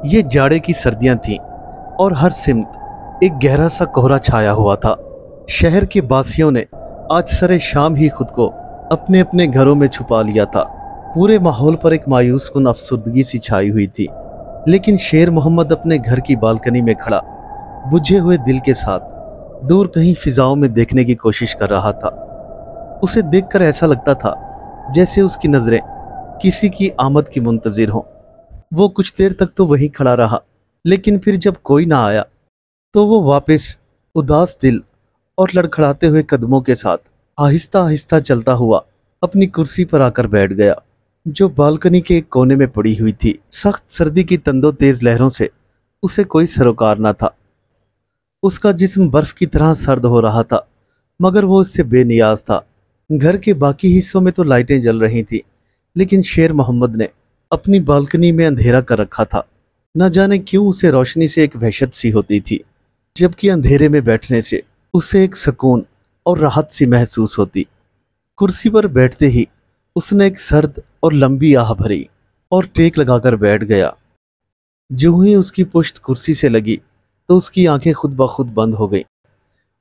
یہ جاڑے کی سردیاں تھیں اور ہر سمت ایک گہرا سا کوہرا چھایا ہوا تھا۔ شہر کے باسیوں نے آج سرے شام ہی خود کو اپنے اپنے گھروں میں چھپا لیا تھا۔ پورے ماحول پر ایک مایوس کن افسردگی سی چھائی ہوئی تھی، لیکن شیر محمد اپنے گھر کی بالکنی میں کھڑا بجھے ہوئے دل کے ساتھ دور کہیں فضاؤں میں دیکھنے کی کوشش کر رہا تھا۔ اسے دیکھ کر ایسا لگتا تھا جیسے اس کی نظریں کسی کی آمد کی منتظر ہوں۔ وہ کچھ دیر تک تو وہیں کھڑا رہا، لیکن پھر جب کوئی نہ آیا تو وہ واپس اداس دل اور لڑکھڑاتے ہوئے قدموں کے ساتھ آہستہ آہستہ چلتا ہوا اپنی کرسی پر آ کر بیٹھ گیا، جو بالکنی کے ایک کونے میں پڑی ہوئی تھی۔ سخت سردی کی تندو تیز لہروں سے اسے کوئی سروکار نہ تھا۔ اس کا جسم برف کی طرح سرد ہو رہا تھا، مگر وہ اس سے بے نیاز تھا۔ گھر کے باقی حصوں میں تو لائٹیں جل رہی تھیں، لیکن شیر محمد نے اپنی بالکنی میں اندھیرا کر رکھا تھا۔ نہ جانے کیوں اسے روشنی سے ایک وحشت سی ہوتی تھی، جبکہ اندھیرے میں بیٹھنے سے اسے ایک سکون اور راحت سی محسوس ہوتی۔ کرسی پر بیٹھتے ہی اس نے ایک سرد اور لمبی آہ بھری اور ٹیک لگا کر بیٹھ گیا۔ جو ہی اس کی پشت کرسی سے لگی تو اس کی آنکھیں خود بخود بند ہو گئیں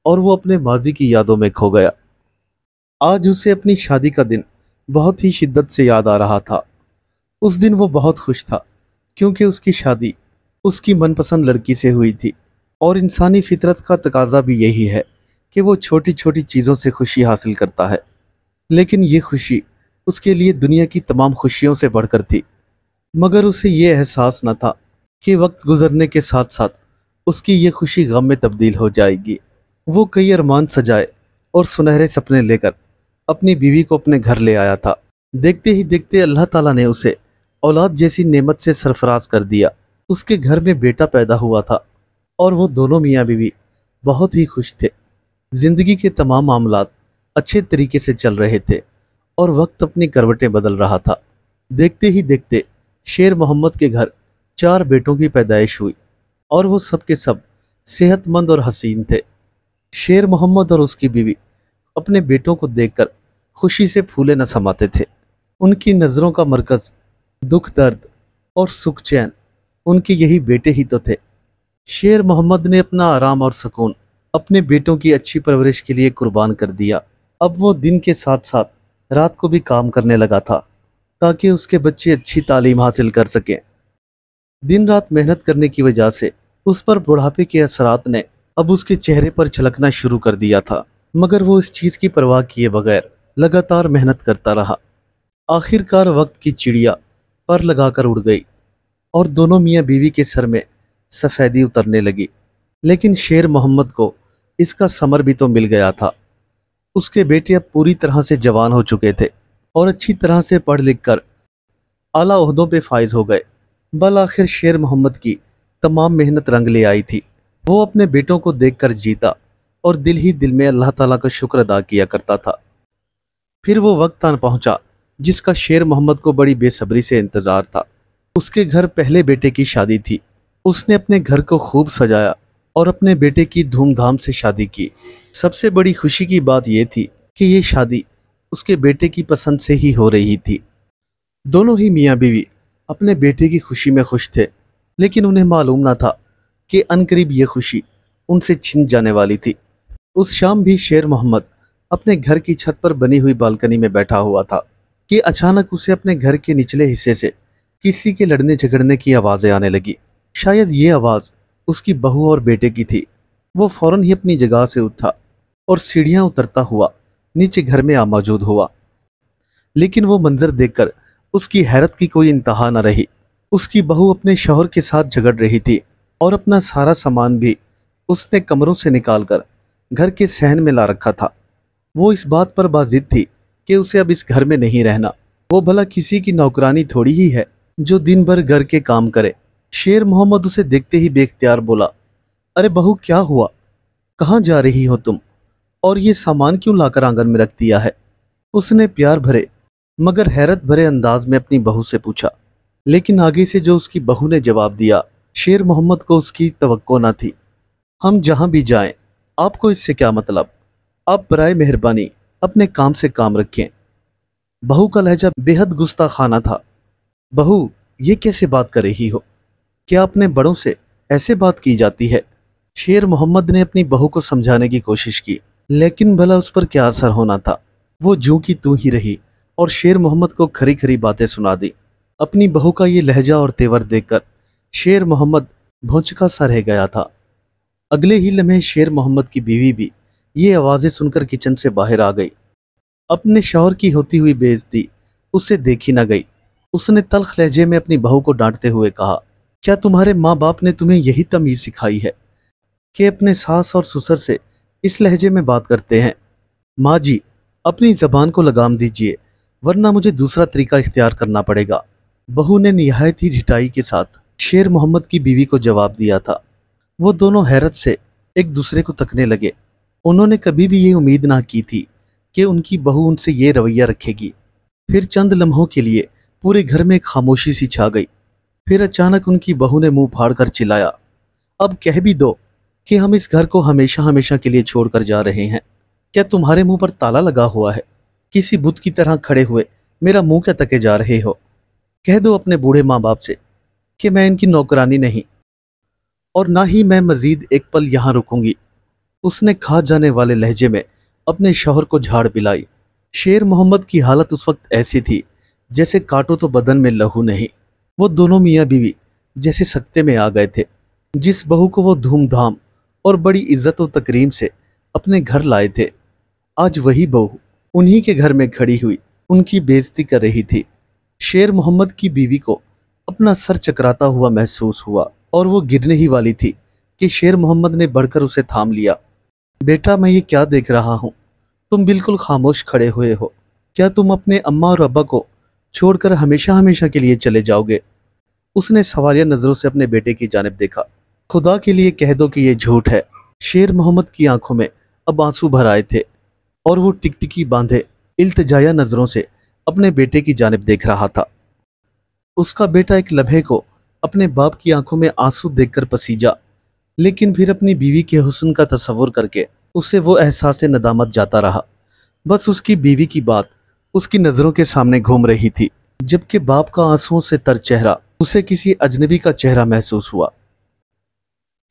اور وہ اپنے ماضی کی یادوں میں کھو گیا۔ آج اسے اپنی شادی کا دن بہت ہی شدت سے یاد آ رہا تھا۔ اس دن وہ بہت خوش تھا کیونکہ اس کی شادی اس کی من پسند لڑکی سے ہوئی تھی، اور انسانی فطرت کا تقاضا بھی یہی ہے کہ وہ چھوٹی چھوٹی چیزوں سے خوشی حاصل کرتا ہے۔ لیکن یہ خوشی اس کے لیے دنیا کی تمام خوشیوں سے بڑھ کر تھی، مگر اسے یہ احساس نہ تھا کہ وقت گزرنے کے ساتھ ساتھ اس کی یہ خوشی غم میں تبدیل ہو جائے گی۔ وہ کئی ارمان سجائے اور سنہرے سپنے لے کر اپنی بیوی کو اپنے گھر لے آیا تھا۔ دیکھتے ہی دیکھتے اللہ تعالیٰ نے اسے اولاد جیسی نعمت سے سرفراز کر دیا۔ اس کے گھر میں بیٹا پیدا ہوا تھا اور وہ دونوں میاں بیوی بہت ہی خوش تھے۔ زندگی کے تمام معاملات اچھے طریقے سے چل رہے تھے اور وقت اپنی کروٹیں بدل رہا تھا۔ دیکھتے ہی دیکھتے شیر محمد کے گھر 4 بیٹوں کی پیدائش ہوئی اور وہ سب کے سب صحت مند اور حسین تھے۔ شیر محمد اور اس کی بیوی اپنے بیٹوں کو دیکھ کر خوشی سے پھولے نہ سماتے تھے۔ ان کی نظروں کا مرکز دکھ درد اور سکھ چین ان کے یہی بیٹے ہی تو تھے۔ شیر محمد نے اپنا آرام اور سکون اپنے بیٹوں کی اچھی پرورش کے لیے قربان کر دیا۔ اب وہ دن کے ساتھ ساتھ رات کو بھی کام کرنے لگا تھا تاکہ اس کے بچے اچھی تعلیم حاصل کر سکیں۔ دن رات محنت کرنے کی وجہ سے اس پر بڑھاپے کے اثرات نے اب اس کے چہرے پر چھلکنا شروع کر دیا تھا، مگر وہ اس چیز کی پرواہ کیے بغیر لگاتار محنت کرتا رہا۔ آخر کار وقت کی چڑیا پر لگا کر اڑ گئی اور دونوں میاں بیوی کے سر میں سفیدی اترنے لگی۔ لیکن شیر محمد کو اس کا ثمر بھی تو مل گیا تھا۔ اس کے بیٹے اب پوری طرح سے جوان ہو چکے تھے اور اچھی طرح سے پڑھ لکھ کر اعلیٰ عہدوں پہ فائز ہو گئے۔ بالآخر شیر محمد کی تمام محنت رنگ لے آئی تھی۔ وہ اپنے بیٹوں کو دیکھ کر جیتا اور دل ہی دل میں اللہ تعالیٰ کا شکر ادا کیا کرتا تھا۔ پھر وہ وقت آن پہنچا جس کا شیر محمد کو بڑی بے صبری سے انتظار تھا۔ اس کے گھر پہلے بیٹے کی شادی تھی۔ اس نے اپنے گھر کو خوب سجایا اور اپنے بیٹے کی دھوم دھام سے شادی کی۔ سب سے بڑی خوشی کی بات یہ تھی کہ یہ شادی اس کے بیٹے کی پسند سے ہی ہو رہی تھی۔ دونوں ہی میاں بیوی اپنے بیٹے کی خوشی میں خوش تھے، لیکن انہیں معلوم نہ تھا کہ عنقریب یہ خوشی ان سے چھن جانے والی تھی۔ اس شام بھی شیر محمد اپنے گھر کی چھت پر بنی ہوئی بالکنی میں بیٹھا ہوا تھا کہ اچانک اسے اپنے گھر کے نچلے حصے سے کسی کے لڑنے جھگڑنے کی آوازیں آنے لگی۔ شاید یہ آواز اس کی بہو اور بیٹے کی تھی۔ وہ فوراً ہی اپنی جگہ سے اٹھا اور سیڑھیاں اترتا ہوا نیچے گھر میں آ موجود ہوا، لیکن وہ منظر دیکھ کر اس کی حیرت کی کوئی انتہا نہ رہی۔ اس کی بہو اپنے شوہر کے ساتھ جھگڑ رہی تھی اور اپنا سارا سامان بھی اس نے کمروں سے نکال کر گھر کے صحن میں لا رکھا تھا۔ وہ اس بات پر باضد تھی کہ اسے اب اس گھر میں نہیں رہنا۔ وہ بھلا کسی کی نوکرانی تھوڑی ہی ہے جو دن بھر گھر کے کام کرے۔ شیر محمد اسے دیکھتے ہی بے اختیار بولا، ارے بہو کیا ہوا؟ کہاں جا رہی ہو تم؟ اور یہ سامان کیوں لا کر آنگن میں رکھ دیا ہے؟ اس نے پیار بھرے مگر حیرت بھرے انداز میں اپنی بہو سے پوچھا، لیکن آگے سے جو اس کی بہو نے جواب دیا شیر محمد کو اس کی توقع نہ تھی۔ ہم جہاں بھی جائیں آپ کو اس سے کیا مطلب؟ آپ برائے مہربانی اپنے کام سے کام رکھیں۔ بہو کا لہجہ بے حد گستاخانہ تھا۔ بہو یہ کیسے بات کر رہی ہو؟ क्या अपने बड़ों से ऐसे बात की जाती है? शेर मोहम्मद ने अपनी बहू को समझाने की कोशिश की, लेकिन भला उस पर क्या असर होना था। वो जूं की तूं ही रही और शेर मोहम्मद को खरी खरी बातें सुना दी। अपनी बहू का ये लहजा और तेवर देखकर शेर मोहम्मद भौंचका सा रह गया था। अगले ही लम्हे शेर मोहम्मद की बीवी भी ये आवाजें सुनकर किचन से बाहर आ गई। अपने शौहर की होती हुई बेइज्जती उससे देखी न गई। उसने तल्ख लहजे में अपनी बहू को डांटते हुए कहा, क्या तुम्हारे माँ बाप ने तुम्हें यही तमीज सिखाई है कि अपने सास और ससुर से इस लहजे में बात करते हैं? माँ जी, अपनी जबान को लगाम दीजिए, वरना मुझे दूसरा तरीका इख्तियार करना पड़ेगा। बहू ने निहायत ही ढिठाई के साथ शेर मोहम्मद की बीवी को जवाब दिया था। वो दोनों हैरत से एक दूसरे को तकने लगे। उन्होंने कभी भी ये उम्मीद ना की थी कि उनकी बहू उनसे ये रवैया रखेगी। फिर चंद लम्हों के लिए पूरे घर में एक खामोशी सी छा गई। फिर अचानक उनकी बहू ने मुंह फाड़ कर चिल्लाया, अब कह भी दो कि हम इस घर को हमेशा हमेशा के लिए छोड़कर जा रहे हैं। क्या तुम्हारे मुंह पर ताला लगा हुआ है? किसी बुत की तरह खड़े हुए मेरा मुंह क्या तके जा रहे हो? कह दो अपने बूढ़े माँ बाप से कि मैं इनकी नौकरानी नहीं और ना ही मैं मजीद एक पल यहाँ रुकूंगी। उसने खा जाने वाले लहजे में अपने शौहर को झाड़ पिलाई। शेर मोहम्मद की हालत उस वक्त ऐसी थी जैसे काटो तो बदन में लहू नहीं। वो दोनों मियाँ बीवी जैसे सकते में आ गए थे। जिस बहू को वो धूमधाम और बड़ी इज्जत और तकरीम से अपने घर लाए थे, आज वही बहू उन्हीं के घर में खड़ी हुई उनकी बेइज्जती कर रही थी। शेर मोहम्मद की बीवी को अपना सर चकराता हुआ महसूस हुआ और वो गिरने ही वाली थी कि शेर मोहम्मद ने बढ़कर उसे थाम लिया। बेटा, मैं ये क्या देख रहा हूँ? तुम बिल्कुल खामोश खड़े हुए हो। क्या तुम अपने अम्मा और अब्बा को छोड़कर हमेशा हमेशा के लिए चले जाओगे? उसने सवालिया नजरों से अपने बेटे की जानिब देखा। खुदा के लिए कह दो कि ये झूठ है। शेर मोहम्मद की आंखों में अब आंसू भर आए थे और वो टिकटिकी बांधे इल्तिजाया नजरों से अपने बेटे की जानिब देख रहा था। उसका बेटा एक लम्हे को अपने बाप की आंखों में आंसू देखकर पसीजा, लेकिन फिर अपनी बीवी के हुस्न का तसव्वुर करके उसे वो एहसास नदामत जाता रहा। बस उसकी बीवी की बात उसकी नज़रों के सामने घूम रही थी, जबकि बाप का आंसुओं से तर चेहरा उसे किसी अजनबी का चेहरा महसूस हुआ।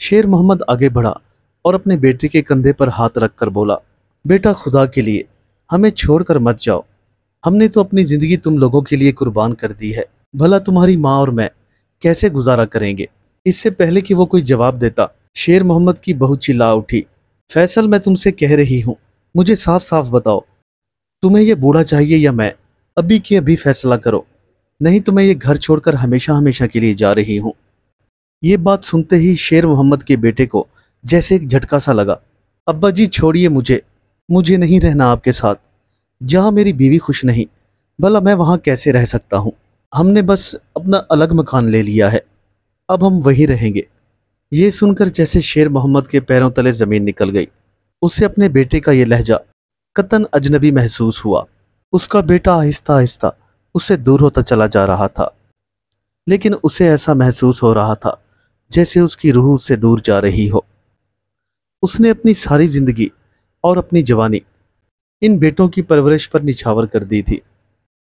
शेर मोहम्मद आगे बढ़ा और अपने बेटे के कंधे पर हाथ रखकर बोला, बेटा, खुदा के लिए हमें छोड़कर मत जाओ। हमने तो अपनी जिंदगी तुम लोगों के लिए कुर्बान कर दी है। भला तुम्हारी माँ और मैं कैसे गुजारा करेंगे? इससे पहले कि वो कोई जवाब देता, शेर मोहम्मद की बहू चिल्ला उठी, फैसल, मैं तुमसे कह रही हूँ, मुझे साफ साफ बताओ, तुम्हें ये बूढ़ा चाहिए या मैं? अभी के अभी फैसला करो, नहीं तो मैं ये घर छोड़कर हमेशा हमेशा के लिए जा रही हूँ। ये बात सुनते ही शेर मोहम्मद के बेटे को जैसे एक झटका सा लगा। अब्बा जी, छोड़िए मुझे, मुझे नहीं रहना आपके साथ। जहाँ मेरी बीवी खुश नहीं, भला मैं वहाँ कैसे रह सकता हूँ? हमने बस अपना अलग मकान ले लिया है, अब हम वहीं रहेंगे। ये सुनकर जैसे शेर मोहम्मद के पैरों तले जमीन निकल गई। उसे अपने बेटे का ये लहजा कतन अजनबी महसूस हुआ। उसका बेटा आहिस्ता आहिस्ता उससे दूर होता चला जा रहा था, लेकिन उसे ऐसा महसूस हो रहा था जैसे उसकी रूह उससे दूर जा रही हो। उसने अपनी सारी जिंदगी और अपनी जवानी इन बेटों की परवरिश पर निछावर कर दी थी।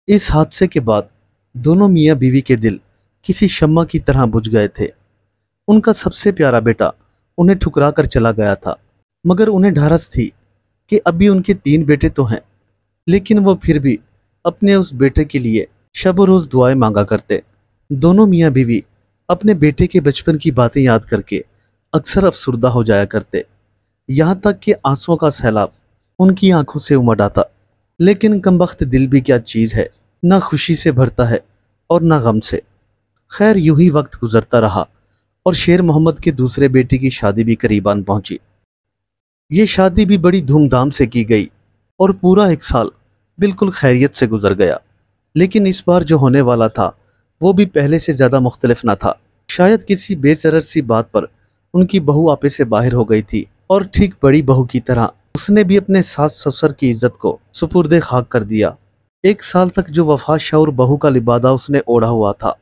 इस हादसे के बाद दोनों मियाँ बीवी के दिल किसी शम्मा की तरह बुझ गए थे। उनका सबसे प्यारा बेटा उन्हें ठुकरा कर चला गया था, मगर उन्हें ढारस थी कि अभी उनके 3 बेटे तो हैं, लेकिन वो फिर भी अपने उस बेटे के लिए शब रोज दुआएं मांगा करते। दोनों मियाँ बीवी अपने बेटे के बचपन की बातें याद करके अक्सर अफसुर्दा हो जाया करते, यहाँ तक कि आंसुओं का सैलाब उनकी आंखों से उमड़ आता। लेकिन कमबख्त दिल भी क्या चीज़ है, ना खुशी से भरता है और ना गम से। खैर, यूं ही वक्त गुजरता रहा और शेर मोहम्मद के दूसरे बेटे की शादी भी करीबान पहुंची। ये शादी भी बड़ी धूमधाम से की गई और पूरा 1 साल बिल्कुल खैरियत से गुजर गया। लेकिन इस बार जो होने वाला था वो भी पहले से ज़्यादा मुख्तलिफ ना था। शायद किसी बेजरर सी बात पर उनकी बहू आपे से बाहर हो गई थी और ठीक बड़ी बहू की तरह उसने भी अपने सास ससुर की इज्जत को सुपुर्दे खाक कर दिया। 1 साल तक जो वफा शौर बहू का लिबादा उसने ओढ़ा हुआ था,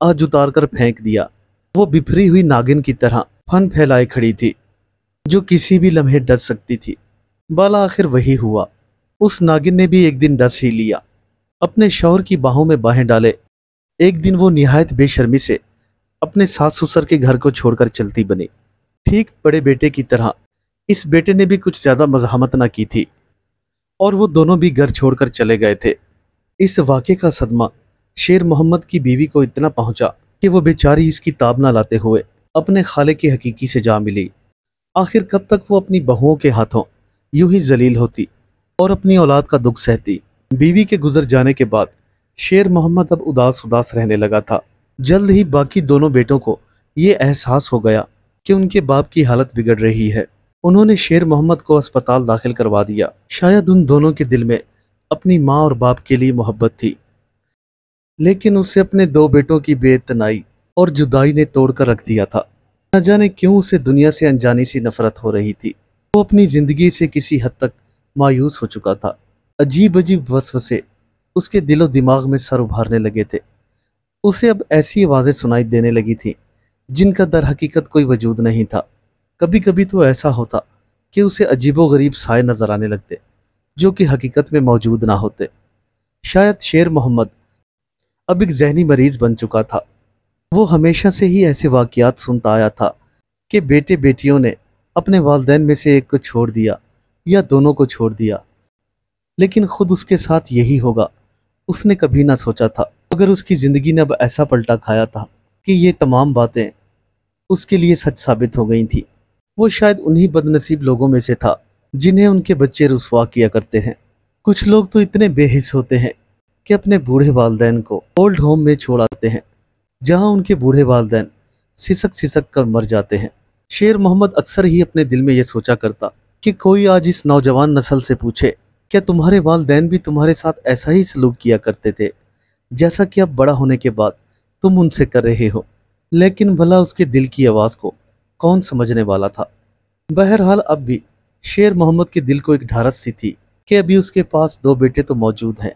आज उतार कर फेंक दिया। वो बिफरी हुई नागिन की तरह फन फैलाए खड़ी थी, जो किसी भी लम्हे डस सकती थी। बाला आखिर वही हुआ। उस नागिन ने भी एक दिन डस ही लिया। अपने शौहर की बाहों में बाहें डाले एक दिन वो निहायत बेशर्मी से अपने सास ससुर के घर को छोड़कर चलती बनी। ठीक बड़े बेटे की तरह इस बेटे ने भी कुछ ज्यादा मज़ाहमत ना की थी और वो दोनों भी घर छोड़कर चले गए थे। इस वाक़े का सदमा शेर मोहम्मद की बीवी को इतना पहुंचा कि वो बेचारी इसकी ताब ना लाते हुए अपने खाले की हकीकी से जा मिली। आखिर कब तक वो अपनी बहुओं के हाथों यूं ही जलील होती और अपनी औलाद का दुख सहती। बीवी के गुजर जाने के बाद शेर मोहम्मद अब उदास उदास रहने लगा था। जल्द ही बाकी दोनों बेटों को ये एहसास हो गया कि उनके बाप की हालत बिगड़ रही है। उन्होंने शेर मोहम्मद को अस्पताल दाखिल करवा दिया। शायद उन दोनों के दिल में अपनी माँ और बाप के लिए मोहब्बत थी, लेकिन उसे अपने दो बेटों की बेइत्तेनाई और जुदाई ने तोड़कर रख दिया था। न जाने क्यों उसे दुनिया से अनजानी सी नफरत हो रही थी। वो अपनी जिंदगी से किसी हद तक मायूस हो चुका था। अजीब अजीब वसवसे उसके दिलो दिमाग में सर उभारने लगे थे। उसे अब ऐसी आवाज़ें सुनाई देने लगी थी जिनका दर हकीकत कोई वजूद नहीं था। कभी कभी तो ऐसा होता कि उसे अजीबोगरीब साए नजर आने लगते जो कि हकीकत में मौजूद ना होते। शायद शेर मोहम्मद अब एक जहनी मरीज बन चुका था। वो हमेशा से ही ऐसे वाक़यात सुनता आया था कि बेटे बेटियों ने अपने वालिदैन में से एक को छोड़ दिया या दोनों को छोड़ दिया, लेकिन खुद उसके साथ यही होगा उसने कभी ना सोचा था। अगर उसकी ज़िंदगी ने अब ऐसा पलटा खाया था कि ये तमाम बातें उसके लिए सच साबित हो गई थी। वो शायद उन्हीं बदनसीब लोगों में से था जिन्हें उनके बच्चे रुसवा किया करते हैं। कुछ लोग तो इतने बेहिस होते हैं कि अपने बूढ़े वालिदैन को ओल्ड होम में छोड़ आते हैं, जहां उनके बूढ़े वालिदैन सिसक सिसक कर मर जाते हैं। शेर मोहम्मद अक्सर ही अपने दिल में यह सोचा करता कि कोई आज इस नौजवान नस्ल से पूछे, क्या तुम्हारे वालिदैन भी तुम्हारे साथ ऐसा ही सलूक किया करते थे जैसा कि अब बड़ा होने के बाद तुम उनसे कर रहे हो? लेकिन भला उसके दिल की आवाज़ को कौन समझने वाला था। बहरहाल अब भी शेर मोहम्मद के दिल को एक ढारस सी थी कि अभी उसके पास दो बेटे तो मौजूद हैं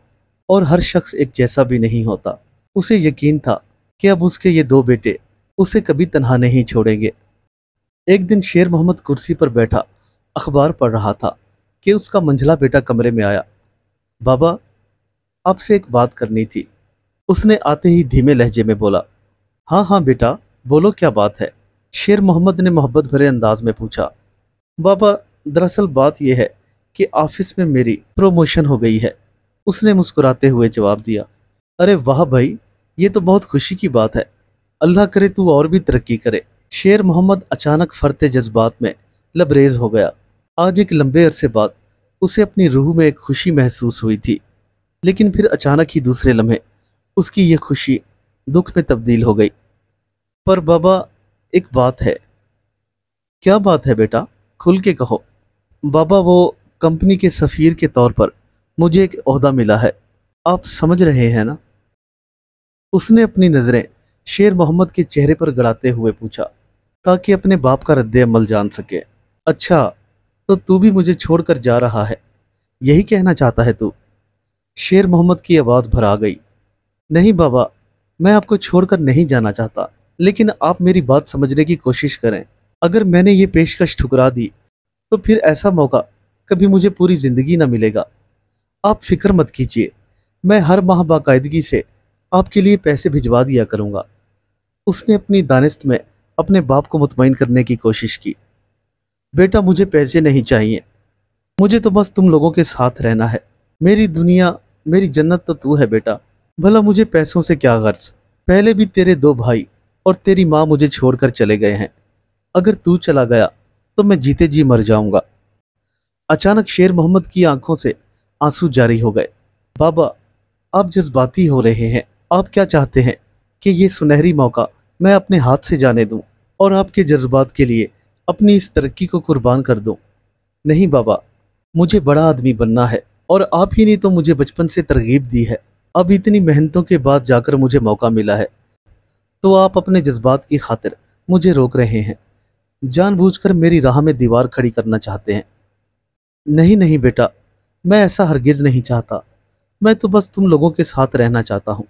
और हर शख्स एक जैसा भी नहीं होता। उसे यकीन था कि अब उसके ये दो बेटे उसे कभी तन्हा नहीं छोड़ेंगे। एक दिन शेर मोहम्मद कुर्सी पर बैठा अखबार पढ़ रहा था कि उसका मंझला बेटा कमरे में आया। बाबा, आपसे एक बात करनी थी, उसने आते ही धीमे लहजे में बोला। हाँ हाँ बेटा, बोलो क्या बात है, शेर मोहम्मद ने मोहब्बत भरे अंदाज में पूछा। बाबा, दरअसल बात यह है कि ऑफिस में मेरी प्रमोशन हो गई है, उसने मुस्कुराते हुए जवाब दिया। अरे वाह भाई, ये तो बहुत खुशी की बात है, अल्लाह करे तू और भी तरक्की करे। शेर मोहम्मद अचानक फरते जज्बात में लबरेज हो गया। आज एक लंबे अरसे बाद उसे अपनी रूह में एक खुशी महसूस हुई थी, लेकिन फिर अचानक ही दूसरे लम्हे उसकी ये खुशी दुख में तब्दील हो गई। पर बाबा, एक बात है। क्या बात है बेटा, खुल के कहो। बाबा, वो कंपनी के सफ़ीर के तौर पर मुझे एक ओहदा मिला है, आप समझ रहे हैं ना? उसने अपनी नज़रें शेर मोहम्मद के चेहरे पर गड़ाते हुए पूछा ताकि अपने बाप का रद्द अमल जान सके। अच्छा, तो तू भी मुझे छोड़कर जा रहा है, यही कहना चाहता है तू? शेर मोहम्मद की आवाज़ भर आ गई। नहीं बाबा, मैं आपको छोड़कर नहीं जाना चाहता, लेकिन आप मेरी बात समझने की कोशिश करें। अगर मैंने ये पेशकश ठुकरा दी तो फिर ऐसा मौका कभी मुझे पूरी ज़िंदगी ना मिलेगा। आप फिक्र मत कीजिए, मैं हर माह बाकायदगी से आपके लिए पैसे भिजवा दिया करूँगा। उसने अपनी दानिस्त में अपने बाप को मुतमईन करने की कोशिश की। बेटा, मुझे पैसे नहीं चाहिए, मुझे तो बस तुम लोगों के साथ रहना है। मेरी दुनिया, मेरी जन्नत तो तू है बेटा, भला मुझे पैसों से क्या गर्ज। पहले भी तेरे दो भाई और तेरी माँ मुझे छोड़कर चले गए हैं, अगर तू चला गया तो मैं जीते जी मर जाऊंगा। अचानक शेर मोहम्मद की आंखों से आंसू जारी हो गए। बाबा, आप जज्बाती हो रहे हैं। आप क्या चाहते हैं कि ये सुनहरी मौका मैं अपने हाथ से जाने दूं और आपके जज्बात के लिए अपनी इस तरक्की को कुर्बान कर दूं? नहीं बाबा, मुझे बड़ा आदमी बनना है और आप ही ने तो मुझे बचपन से तरगीब दी है। अब इतनी मेहनतों के बाद जाकर मुझे मौका मिला है, तो आप अपने जज्बात की खातिर मुझे रोक रहे हैं, जानबूझकर मेरी राह में दीवार खड़ी करना चाहते हैं। नहीं नहीं बेटा, मैं ऐसा हरगिज नहीं चाहता, मैं तो बस तुम लोगों के साथ रहना चाहता हूँ।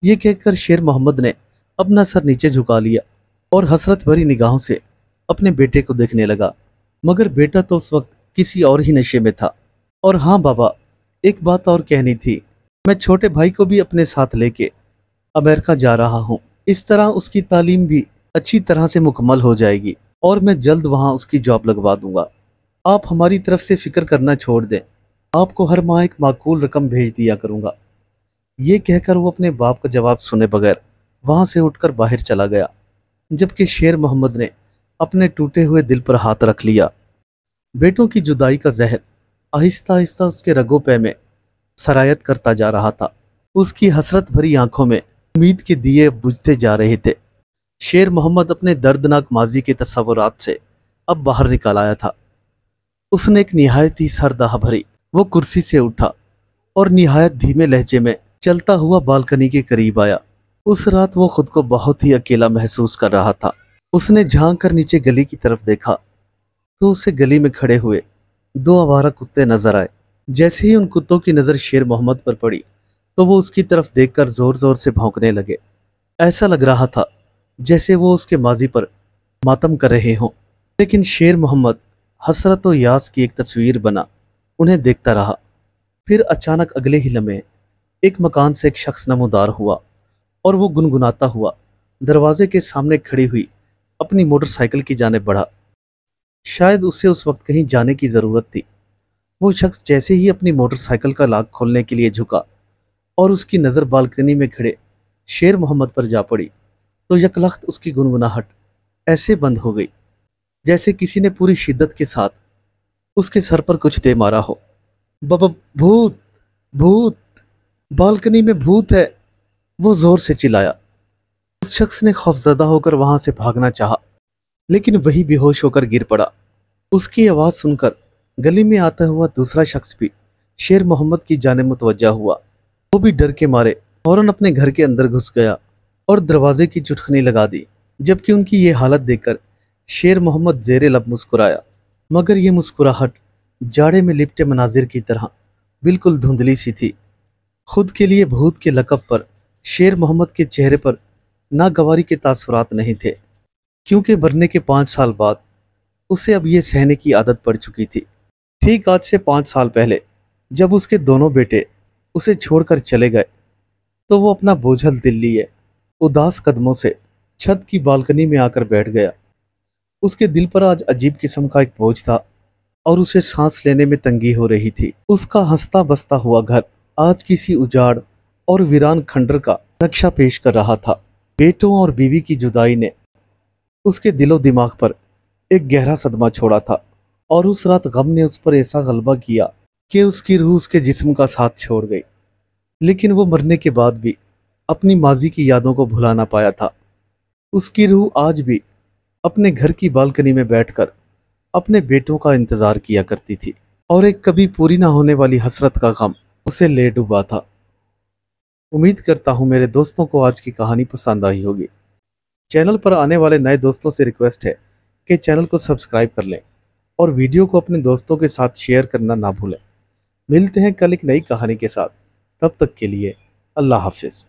ये कहकर शेर मोहम्मद ने अपना सर नीचे झुका लिया और हसरत भरी निगाहों से अपने बेटे को देखने लगा, मगर बेटा तो उस वक्त किसी और ही नशे में था। और हाँ बाबा, एक बात और कहनी थी, मैं छोटे भाई को भी अपने साथ लेके अमेरिका जा रहा हूँ। اس طرح اس کی تعلیم بھی اچھی طرح سے مکمل ہو جائے گی اور میں جلد وہاں اس کی جاب لگوا دوں گا۔ آپ ہماری طرف سے فکر کرنا چھوڑ دیں، آپ کو ہر ماہ ایک معقول رقم بھیج دیا کروں گا۔ یہ کہہ کر وہ اپنے باپ کا جواب سنے بغیر وہاں سے اٹھ کر باہر چلا گیا، جبکہ شیر محمد نے اپنے ٹوٹے ہوئے دل پر ہاتھ رکھ لیا۔ بیٹوں کی جدائی کا زہر آہستہ آہستہ اس کے رگوں پے میں سرایت کرتا جا رہا تھا۔ اس کی حسرت بھری آنکھوں میں امید کے دیے بجھتے جا رہے تھے۔ شیر محمد اپنے دردناک ماضی کے تصورات سے اب باہر نکال آیا تھا۔ اس نے ایک نہایت ہی سردہ بھری وہ کرسی سے اٹھا اور نہایت دھیمے لہجے میں چلتا ہوا بالکنی کے قریب آیا۔ اس رات وہ خود کو بہت ہی اکیلا محسوس کر رہا تھا۔ اس نے جھانک کر نیچے گلی کی طرف دیکھا تو اسے گلی میں کھڑے ہوئے دو آوارہ کتے نظر آئے۔ جیسے ہی ان کتوں کی نظر شیر محمد پر پڑی تو وہ اس کی طرف دیکھ کر زور زور سے بھونکنے لگے۔ ایسا لگ رہا تھا جیسے وہ اس کے ماضی پر ماتم کر رہے ہوں، لیکن شیر محمد حسرت و یاس کی ایک تصویر بنا انہیں دیکھتا رہا۔ پھر اچانک اگلے ہی لمحے ایک مکان سے ایک شخص نمودار ہوا اور وہ گنگناتا ہوا دروازے کے سامنے کھڑی ہوئی اپنی موٹر سائیکل کی جانب بڑھا۔ شاید اسے اس وقت کہیں جانے کی ضرورت تھی۔ وہ شخص جیسے ہی اپنی موٹر سائیکل کا لاک کھولنے کے لیے جھکا اور اس کی نظر بالکنی میں کھڑے شیر محمد پر جا پڑی تو یکلخت اس کی گنگناہٹ ایسے بند ہو گئی جیسے کسی نے پوری شدت کے ساتھ اس کے سر پر کچھ دے مارا ہو۔ بھوت بھوت، بالکنی میں بھوت ہے، وہ زور سے چلایا۔ اس شخص نے خوفزدہ ہو کر وہاں سے بھاگنا چاہا، لیکن وہی بے ہوش ہو کر گر پڑا۔ اس کی آواز سن کر گلی میں آتا ہوا دوسرا شخص بھی شیر محمد کی جانب متوجہ ہوا۔ وہ بھی ڈر کے مارے فوراً اپنے گھر کے اندر گھس گیا اور دروازے کی چٹکنی لگا دی، جبکہ ان کی یہ حالت دیکھ کر شیر محمد زیر لب مسکرایا، مگر یہ مسکراہٹ جاڑے میں لپٹے مناظر کی طرح بالکل دھندلی سی تھی۔ خود کے لیے بھوت کے لقب پر شیر محمد کے چہرے پر ناگواری کے تاثرات نہیں تھے، کیونکہ مرنے کے 5 سال بعد اسے اب یہ سہنے کی عادت پڑ چکی تھی۔ ٹھیک آج سے 5 سال پہلے جب اس کے دونوں بیٹے اسے چھوڑ کر چلے گئے تو وہ اپنا بوجھل دل لیے اداس قدموں سے چھت کی بالکنی میں آ کر بیٹھ گیا۔ اس کے دل پر آج عجیب قسم کا ایک بوجھ تھا اور اسے سانس لینے میں تنگی ہو رہی تھی۔ اس کا ہنستا بستا ہوا گھر آج کسی اجاڑ اور ویران کھنڈر کا نقشہ پیش کر رہا تھا۔ بیٹوں اور بیوی کی جدائی نے اس کے دل و دماغ پر ایک گہرا صدمہ چھوڑا تھا، اور اس رات غم نے اس پر ایسا غلبہ کیا کہ اس کی روح اس کے جسم کا ساتھ چھوڑ گئی۔ لیکن وہ مرنے کے بعد بھی اپنی ماضی کی یادوں کو بھلا نہ پایا تھا۔ اس کی روح آج بھی اپنے گھر کی بالکنی میں بیٹھ کر اپنے بیٹوں کا انتظار کیا کرتی تھی، اور ایک کبھی پوری نہ ہونے والی حسرت کا غم اسے لے ڈوبا تھا۔ امید کرتا ہوں میرے دوستوں کو آج کی کہانی پسند آئی ہوگی۔ چینل پر آنے والے نئے دوستوں سے ریکویسٹ ہے کہ چینل کو سبسکرائب کر لیں اور ویڈیو کو اپنے دوستوں کے ساتھ شیئر کرنا نہ بھولیں۔ ملتے ہیں کل ایک نئی کہانی کے ساتھ، تب تک کے لیے اللہ حافظ۔